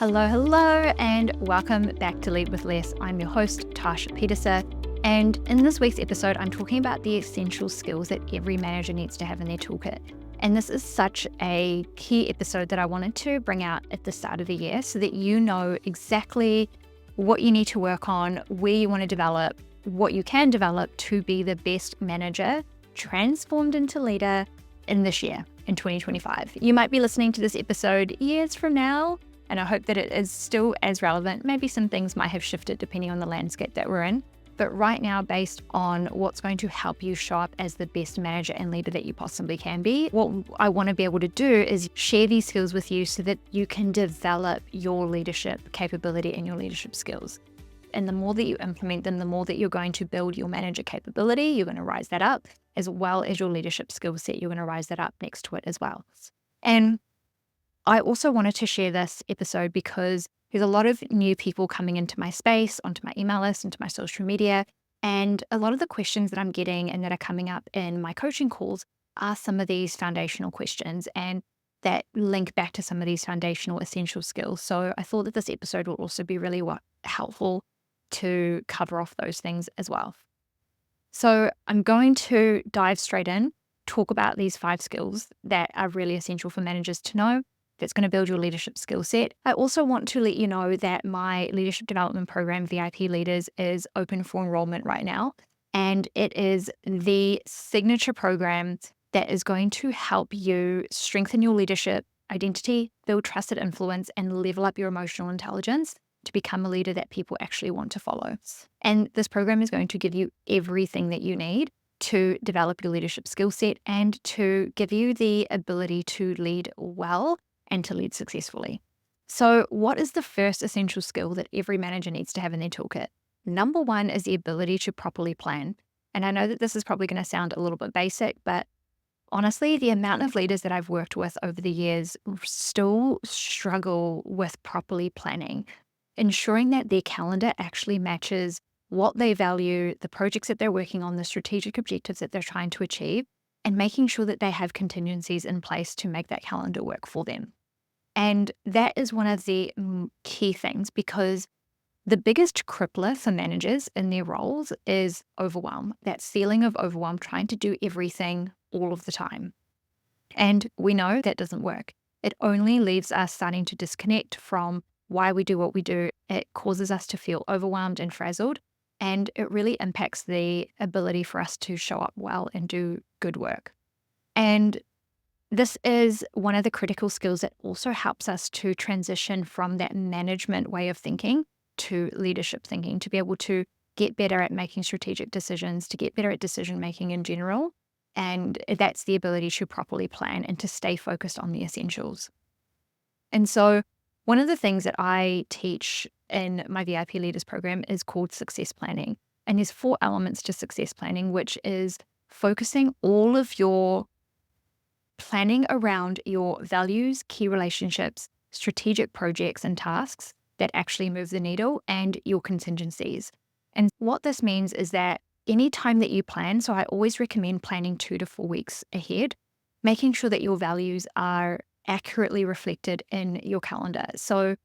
Hello, and welcome back to Lead with Less. I'm your host, Tash Peterson, and in this week's episode, I'm talking about the essential skills that every manager needs to have in their toolkit. And this is such a key episode that I wanted to bring out at the start of the year so that you know exactly what you need to work on, where you want to develop, what you can develop to be the best manager transformed into leader in this year, in 2025. You might be listening to this episode years from now, and I hope that it is still as relevant. Maybe some things might have shifted depending on the landscape that we're in. But right now, based on what's going to help you show up as the best manager and leader that you possibly can be, what I want to be able to do is share these skills with you so that you can develop your leadership capability and your leadership skills. And the more that you implement them, the more that you're going to build your manager capability, you're going to rise that up, as well as your leadership skill set, you're going to rise that up next to it as well. And I also wanted to share this episode because there's a lot of new people coming into my space, onto my email list, into my social media, and a lot of the questions that I'm getting and that are coming up in my coaching calls are some of these foundational questions and that link back to some of these foundational essential skills. So I thought that this episode will also be really helpful to cover off those things as well. So I'm going to dive straight in, talk about these 5 skills that are really essential for managers to know. That's going to build your leadership skill set. I also want to let you know that my leadership development program, VIP Leaders, is open for enrollment right now. And it is the signature program that is going to help you strengthen your leadership identity, build trusted influence, and level up your emotional intelligence to become a leader that people actually want to follow. And this program is going to give you everything that you need to develop your leadership skill set and to give you the ability to lead well and to lead successfully. So what is the first essential skill that every manager needs to have in their toolkit? Number 1 is the ability to properly plan. And I know that this is probably going to sound a little bit basic, but honestly, the amount of leaders that I've worked with over the years still struggle with properly planning, ensuring that their calendar actually matches what they value, the projects that they're working on, the strategic objectives that they're trying to achieve, and making sure that they have contingencies in place to make that calendar work for them. And that is one of the key things, because the biggest crippler for managers in their roles is overwhelm, that feeling of overwhelm, trying to do everything all of the time. And we know that doesn't work. It only leaves us starting to disconnect from why we do what we do. It causes us to feel overwhelmed and frazzled, and it really impacts the ability for us to show up well and do good work. And this is one of the critical skills that also helps us to transition from that management way of thinking to leadership thinking, to be able to get better at making strategic decisions, to get better at decision making in general. And that's the ability to properly plan and to stay focused on the essentials. And so one of the things that I teach in my VIP Leaders program is called success planning. And there's 4 elements to success planning, which is focusing all of your planning around your values, key relationships, strategic projects and tasks that actually move the needle, and your contingencies. And what this means is that any time that you plan, so I always recommend planning 2 to 4 weeks ahead, making sure that your values are accurately reflected in your calendar. So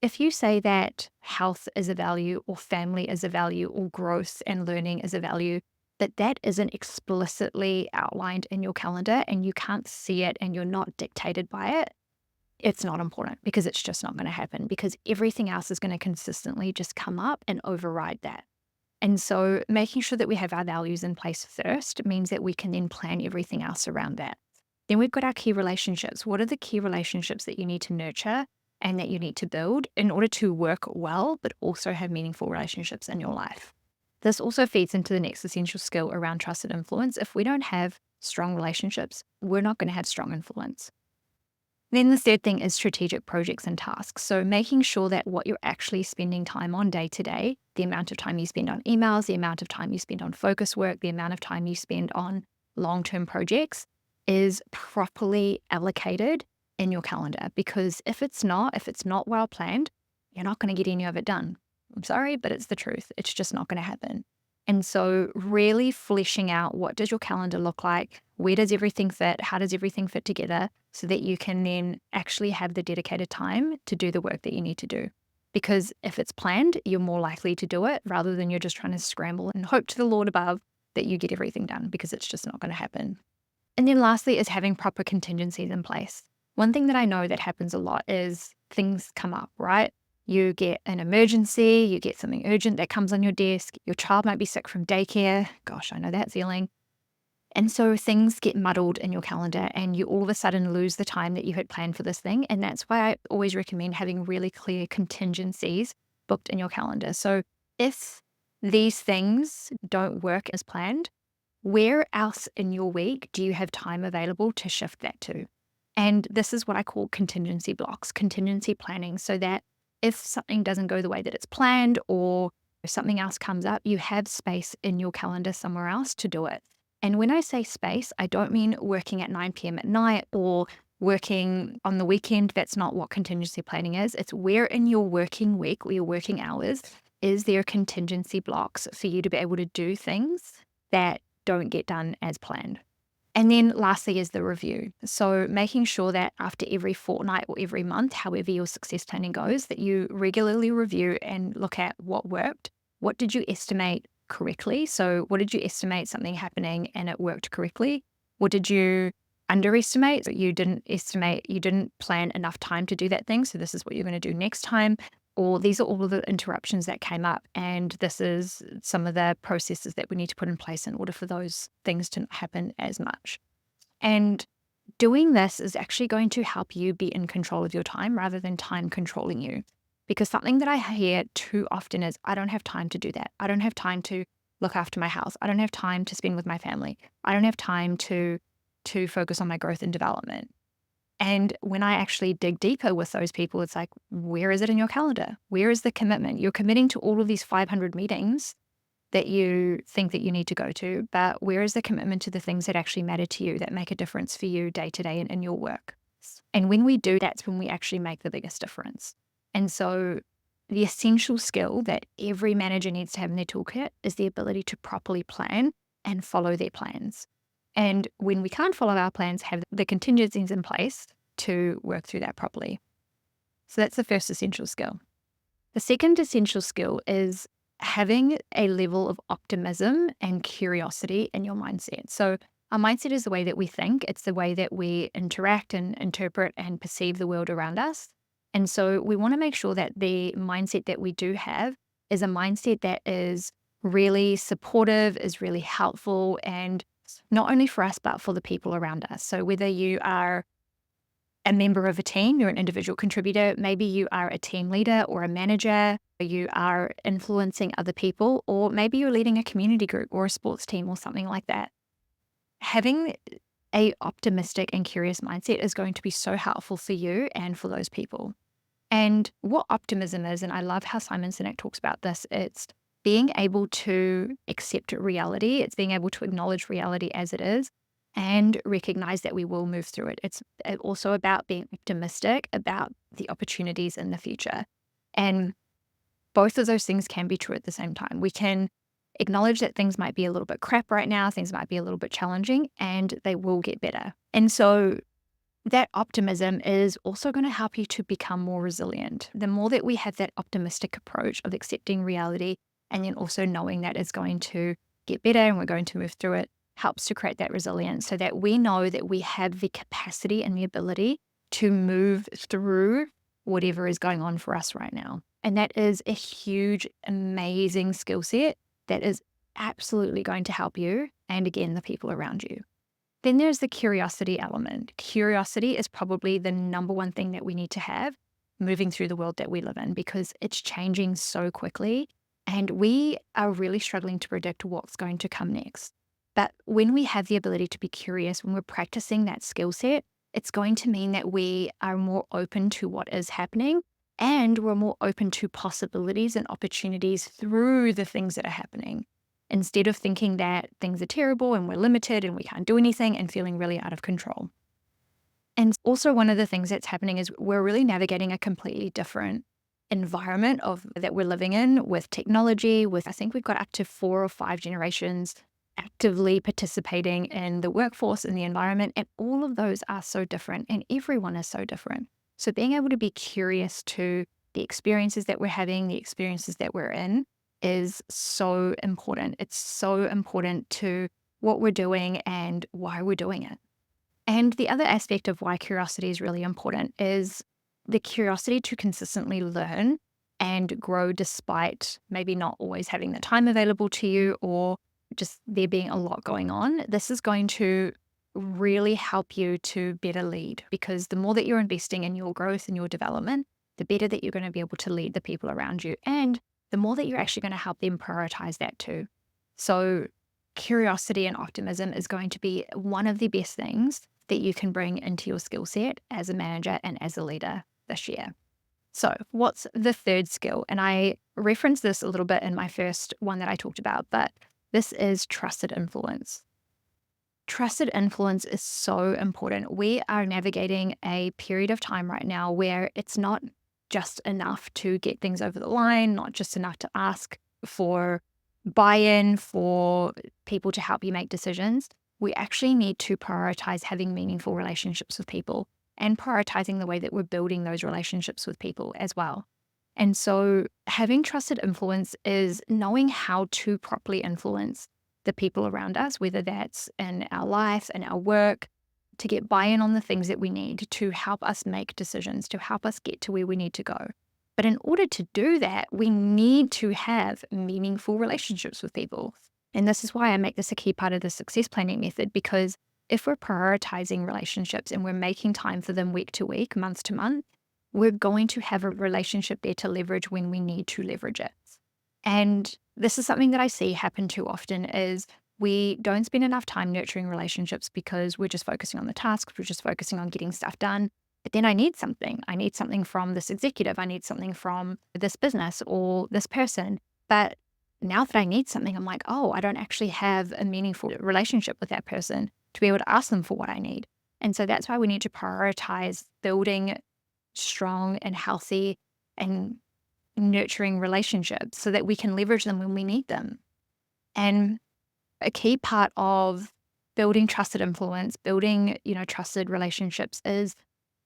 if you say that health is a value, or family is a value, or growth and learning is a value, but that isn't explicitly outlined in your calendar and you can't see it and you're not dictated by it, it's not important, because it's just not going to happen, because everything else is going to consistently just come up and override that. And so making sure that we have our values in place first means that we can then plan everything else around that. Then we've got our key relationships. What are the key relationships that you need to nurture and that you need to build in order to work well, but also have meaningful relationships in your life? This also feeds into the next essential skill around trusted influence. If we don't have strong relationships, we're not going to have strong influence. Then the third thing is strategic projects and tasks. So making sure that what you're actually spending time on day to day, the amount of time you spend on emails, the amount of time you spend on focus work, the amount of time you spend on long-term projects is properly allocated in your calendar. Because if it's not well planned, you're not going to get any of it done. I'm sorry, but it's the truth. It's just not going to happen. And so really fleshing out, what does your calendar look like? Where does everything fit? How does everything fit together? so that you can then actually have the dedicated time to do the work that you need to do. Because if it's planned, you're more likely to do it rather than you're just trying to scramble and hope to the Lord above that you get everything done, because it's just not going to happen. And then lastly is having proper contingencies in place. One thing that I know that happens a lot is things come up, right? You get an emergency, you get something urgent that comes on your desk, your child might be sick from daycare. Gosh, I know that feeling. And so things get muddled in your calendar and you all of a sudden lose the time that you had planned for this thing. And that's why I always recommend having really clear contingencies booked in your calendar. So if these things don't work as planned, where else in your week do you have time available to shift that to? And this is what I call contingency blocks, contingency planning, so that if something doesn't go the way that it's planned or if something else comes up, you have space in your calendar somewhere else to do it. And when I say space, I don't mean working at 9 p.m. at night or working on the weekend. That's not what contingency planning is. It's where in your working week or your working hours is there contingency blocks for you to be able to do things that don't get done as planned. And then lastly is the review. So making sure that after every fortnight or every month, however your success planning goes, that you regularly review and look at what worked. What did you estimate correctly? So what did you estimate something happening and it worked correctly? What did you underestimate? So you didn't plan enough time to do that thing. So this is what you're going to do next time. Or these are all of the interruptions that came up, and this is some of the processes that we need to put in place in order for those things to not happen as much. And doing this is actually going to help you be in control of your time rather than time controlling you. Because something that I hear too often is, I don't have time to do that. I don't have time to look after my house. I don't have time to spend with my family. I don't have time to focus on my growth and development. And when I actually dig deeper with those people, it's like, where is it in your calendar? Where is the commitment? You're committing to all of these 500 meetings that you think that you need to go to, but where is the commitment to the things that actually matter to you, that make a difference for you day to day in your work? And when we do, that's when we actually make the biggest difference. And so the essential skill that every manager needs to have in their toolkit is the ability to properly plan and follow their plans. And when we can't follow our plans, have the contingencies in place to work through that properly. So that's the first essential skill. The second essential skill is having a level of optimism and curiosity in your mindset. So our mindset is the way that we think. It's the way that we interact and interpret and perceive the world around us. And so we want to make sure that the mindset that we do have is a mindset that is really supportive, is really helpful, and not only for us, but for the people around us. So whether you are a member of a team, you're an individual contributor, maybe you are a team leader or a manager, you are influencing other people, or maybe you're leading a community group or a sports team or something like that. Having a optimistic and curious mindset is going to be so helpful for you and for those people. And what optimism is, and I love how Simon Sinek talks about this, it's being able to accept reality. It's being able to acknowledge reality as it is and recognize that we will move through it. It's also about being optimistic about the opportunities in the future. And both of those things can be true at the same time. We can acknowledge that things might be a little bit crap right now, things might be a little bit challenging, and they will get better. And so that optimism is also going to help you to become more resilient. The more that we have that optimistic approach of accepting reality and then also knowing that it's going to get better and we're going to move through it, helps to create that resilience so that we know that we have the capacity and the ability to move through whatever is going on for us right now. And that is a huge, amazing skill set that is absolutely going to help you and, again, the people around you. Then there's the curiosity element. Curiosity is probably the number one thing that we need to have moving through the world that we live in, because it's changing so quickly and we are really struggling to predict what's going to come next. But when we have the ability to be curious, when we're practicing that skill set, it's going to mean that we are more open to what is happening and we're more open to possibilities and opportunities through the things that are happening, instead of thinking that things are terrible and we're limited and we can't do anything and feeling really out of control. And also one of the things that's happening is we're really navigating a completely different environment that we're living in with technology, with, I think we've got up to 4 or 5 generations actively participating in the workforce and the environment. And all of those are so different and everyone is so different. So being able to be curious to the experiences that we're having, the experiences that we're in is so important. It's so important to what we're doing and why we're doing it. And the other aspect of why curiosity is really important is the curiosity to consistently learn and grow despite maybe not always having the time available to you or just there being a lot going on. This is going to really help you to better lead, because the more that you're investing in your growth and your development, the better that you're going to be able to lead the people around you, and the more that you're actually going to help them prioritize that too. So curiosity and optimism is going to be one of the best things that you can bring into your skill set as a manager and as a leader this year. So what's the third skill? And I referenced this a little bit in my first one that I talked about, but this is trusted influence. Trusted influence is so important. We are navigating a period of time right now where it's not just enough to get things over the line, not just enough to ask for buy-in, for people to help you make decisions. We actually need to prioritize having meaningful relationships with people and prioritizing the way that we're building those relationships with people as well. And so having trusted influence is knowing how to properly influence the people around us, whether that's in our life and our work, to get buy-in on the things that we need to help us make decisions, to help us get to where we need to go. But in order to do that, we need to have meaningful relationships with people. And this is why I make this a key part of the success planning method, because if we're prioritizing relationships and we're making time for them week to week, month to month, we're going to have a relationship there to leverage when we need to leverage it. And this is something that I see happen too often is we don't spend enough time nurturing relationships because we're just focusing on the tasks, we're just focusing on getting stuff done. But then I need something. I need something from this executive. I need something from this business or this person. But now that I need something, I'm like, oh, I don't actually have a meaningful relationship with that person to be able to ask them for what I need. And so that's why we need to prioritize building strong and healthy and nurturing relationships so that we can leverage them when we need them. And a key part of building trusted influence, building, trusted relationships is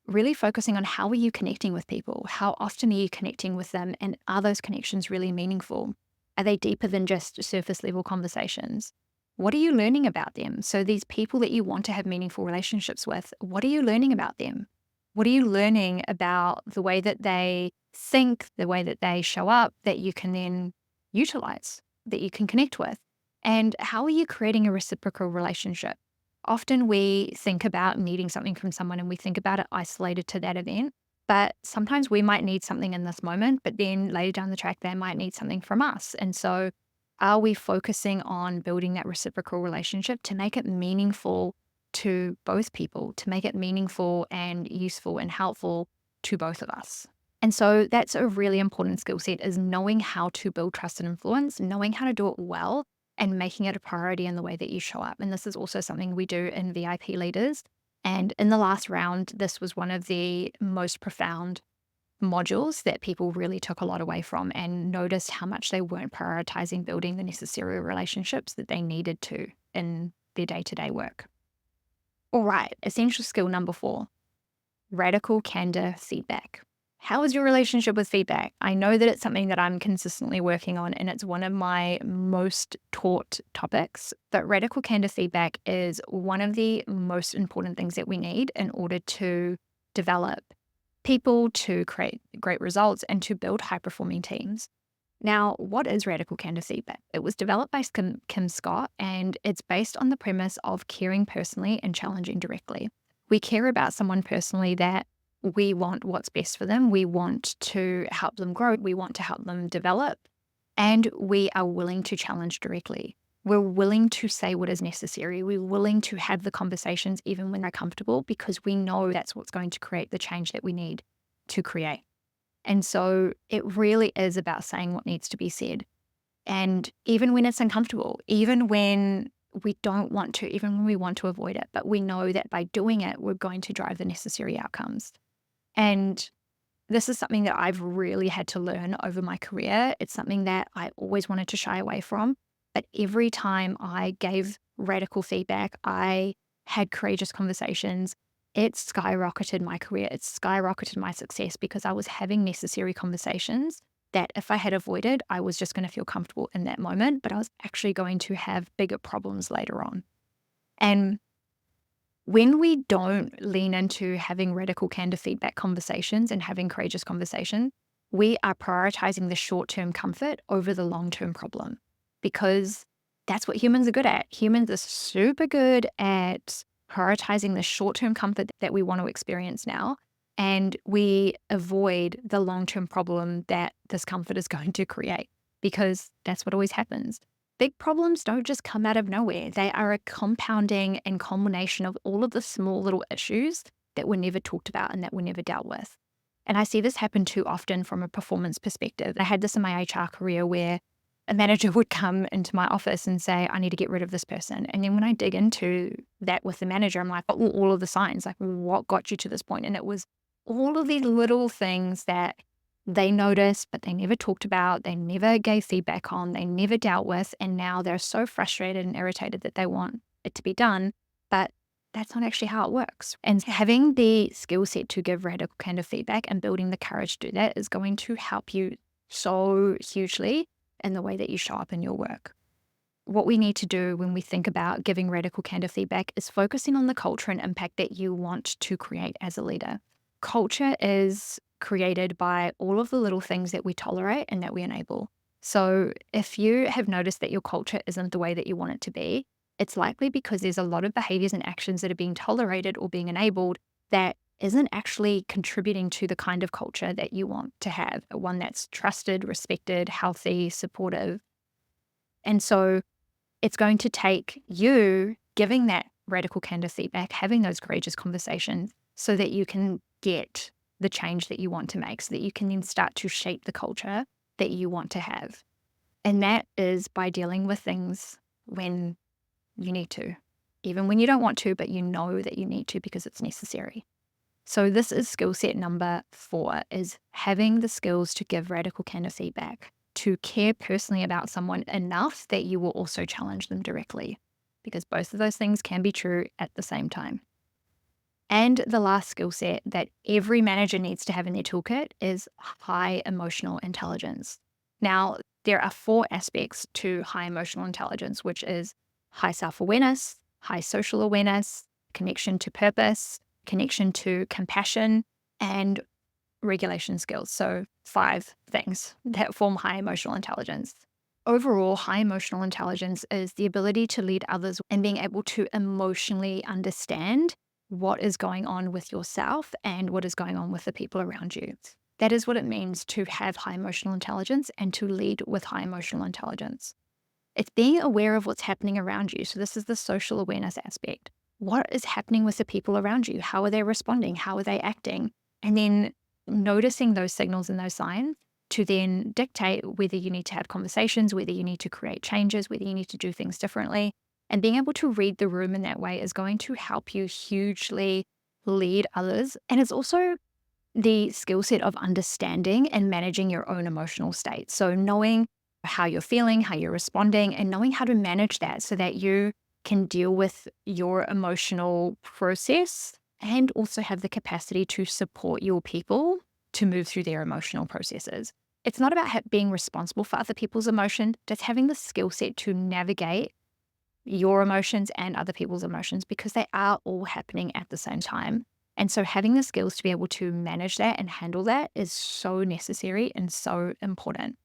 really focusing on how are you connecting with people? How often are you connecting with them? And are those connections really meaningful? Are they deeper than just surface level conversations? What are you learning about them? So these people that you want to have meaningful relationships with, what are you learning about them? What are you learning about the way that they think, the way that they show up, that you can then utilize, that you can connect with? And how are you creating a reciprocal relationship? Often we think about needing something from someone and we think about it isolated to that event, but sometimes we might need something in this moment, but then later down the track, they might need something from us. And so are we focusing on building that reciprocal relationship to make it meaningful to both people, to make it meaningful and useful and helpful to both of us? And so that's a really important skill set, is knowing how to build trust and influence, knowing how to do it well, and making it a priority in the way that you show up. And this is also something we do in VIP leaders. And in the last round, this was one of the most profound modules that people really took a lot away from and noticed how much they weren't prioritizing building the necessary relationships that they needed to in their day-to-day work. All right, essential skill number 4, radical candor feedback. How is your relationship with feedback? I know that it's something that I'm consistently working on and it's one of my most taught topics, but radical candor feedback is one of the most important things that we need in order to develop people, to create great results, and to build high-performing teams. Now, what is radical candor feedback? It was developed by Kim Scott, and it's based on the premise of caring personally and challenging directly. We care about someone personally, that we want what's best for them. We want to help them grow. We want to help them develop. And we are willing to challenge directly. We're willing to say what is necessary. We're willing to have the conversations even when they're comfortable, because we know that's what's going to create the change that we need to create. And so it really is about saying what needs to be said. And even when it's uncomfortable, even when we don't want to, even when we want to avoid it, but we know that by doing it, we're going to drive the necessary outcomes. And this is something that I've really had to learn over my career. It's something that I always wanted to shy away from. But every time I gave radical feedback, I had courageous conversations, it skyrocketed my career. It skyrocketed my success because I was having necessary conversations that if I had avoided, I was just going to feel comfortable in that moment, but I was actually going to have bigger problems later on. And when we don't lean into having radical candor feedback conversations and having courageous conversation, we are prioritizing the short-term comfort over the long-term problem, because that's what humans are good at. Humans are super good at prioritizing the short-term comfort that we want to experience now, and we avoid the long-term problem that this comfort is going to create, because that's what always happens. Big problems don't just come out of nowhere. They are a compounding and combination of all of the small little issues that were never talked about and that were never dealt with. And I see this happen too often from a performance perspective. I had this in my HR career where a manager would come into my office and say, I need to get rid of this person. And then when I dig into that with the manager, I'm like, what were all of the signs? Like, what got you to this point? And it was all of these little things that they noticed, but they never talked about, they never gave feedback on, they never dealt with. And now they're so frustrated and irritated that they want it to be done. But that's not actually how it works. And having the skill set to give radical kind of feedback and building the courage to do that is going to help you so hugely in the way that you show up in your work. What we need to do when we think about giving radical kind of feedback is focusing on the culture and impact that you want to create as a leader. Culture is created by all of the little things that we tolerate and that we enable. So if you have noticed that your culture isn't the way that you want it to be, it's likely because there's a lot of behaviors and actions that are being tolerated or being enabled that isn't actually contributing to the kind of culture that you want to have, one that's trusted, respected, healthy, supportive. And so it's going to take you giving that radical kind of feedback, having those courageous conversations so that you can get the change that you want to make, so that you can then start to shape the culture that you want to have. And that is by dealing with things when you need to, even when you don't want to, but you know that you need to because it's necessary. So this is skill set number 4, is having the skills to give radical kind of feedback, to care personally about someone enough that you will also challenge them directly, because both of those things can be true at the same time. And the last skill set that every manager needs to have in their toolkit is high emotional intelligence. Now, there are 4 aspects to high emotional intelligence, which is high self-awareness, high social awareness, connection to purpose, connection to compassion, and regulation skills. So 5 things that form high emotional intelligence. Overall, high emotional intelligence is the ability to lead others and being able to emotionally understand what is going on with yourself and what is going on with the people around you. That is what it means to have high emotional intelligence and to lead with high emotional intelligence. It's being aware of what's happening around you. So this is the social awareness aspect. What is happening with the people around you? How are they responding? How are they acting? And then noticing those signals and those signs to then dictate whether you need to have conversations, whether you need to create changes, whether you need to do things differently. And being able to read the room in that way is going to help you hugely lead others. And it's also the skill set of understanding and managing your own emotional state. So knowing how you're feeling, how you're responding, and knowing how to manage that so that you can deal with your emotional process and also have the capacity to support your people to move through their emotional processes. It's not about being responsible for other people's emotions, just having the skill set to navigate your emotions and other people's emotions, because they are all happening at the same time. And so having the skills to be able to manage that and handle that is so necessary and so important.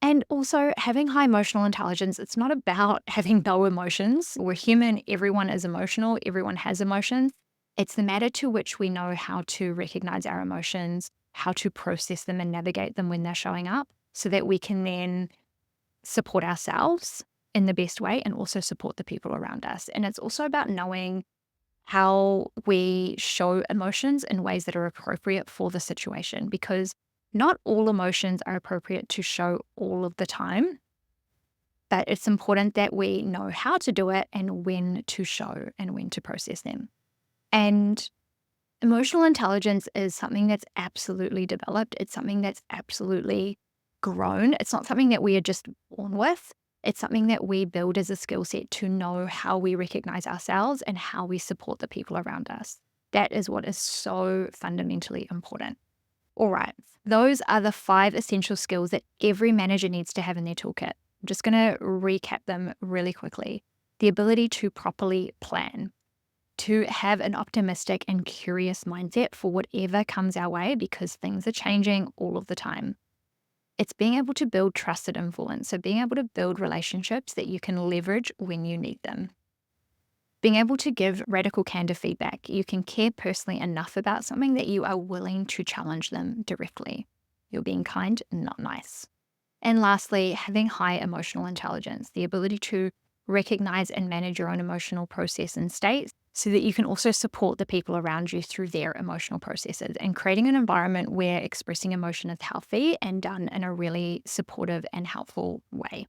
And also having high emotional intelligence, it's not about having no emotions. We're human, everyone is emotional, everyone has emotions. It's the matter to which we know how to recognize our emotions, how to process them and navigate them when they're showing up, so that we can then support ourselves in the best way and also support the people around us. And it's also about knowing how we show emotions in ways that are appropriate for the situation, because not all emotions are appropriate to show all of the time, but it's important that we know how to do it and when to show and when to process them. And emotional intelligence is something that's absolutely developed. It's something that's absolutely grown. It's not something that we are just born with. It's something that we build as a skill set to know how we recognize ourselves and how we support the people around us. That is what is so fundamentally important. All right, those are the 5 essential skills that every manager needs to have in their toolkit. I'm just going to recap them really quickly. The ability to properly plan, to have an optimistic and curious mindset for whatever comes our way because things are changing all of the time. It's being able to build trusted influence, so being able to build relationships that you can leverage when you need them. Being able to give radical candor feedback. You can care personally enough about something that you are willing to challenge them directly. You're being kind, not nice. And lastly, having high emotional intelligence, the ability to recognize and manage your own emotional process and state so that you can also support the people around you through their emotional processes, and creating an environment where expressing emotion is healthy and done in a really supportive and helpful way.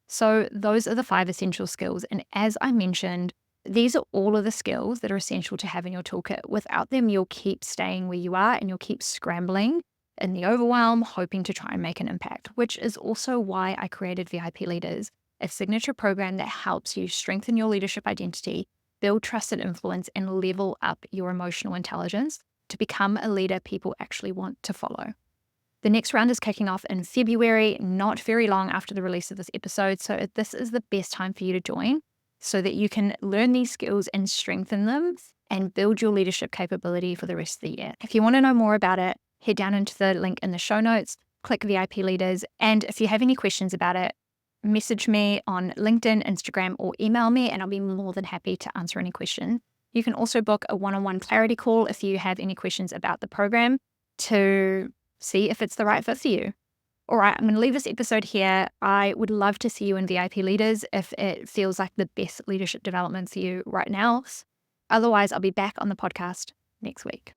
So those are the 5 essential skills. And as I mentioned, these are all of the skills that are essential to have in your toolkit. Without them, you'll keep staying where you are and you'll keep scrambling in the overwhelm, hoping to try and make an impact, which is also why I created VIP Leaders, a signature program that helps you strengthen your leadership identity, build trusted influence, and level up your emotional intelligence to become a leader people actually want to follow. The next round is kicking off in February, not very long after the release of this episode. So this is the best time for you to join so that you can learn these skills and strengthen them and build your leadership capability for the rest of the year. If you want to know more about it, head down into the link in the show notes, click VIP Leaders. And if you have any questions about it, message me on LinkedIn, Instagram, or email me, and I'll be more than happy to answer any questions. You can also book a one-on-one clarity call if you have any questions about the program to see if it's the right fit for you. All right, I'm going to leave this episode here. I would love to see you in VIP Leaders if it feels like the best leadership development for you right now. Otherwise, I'll be back on the podcast next week.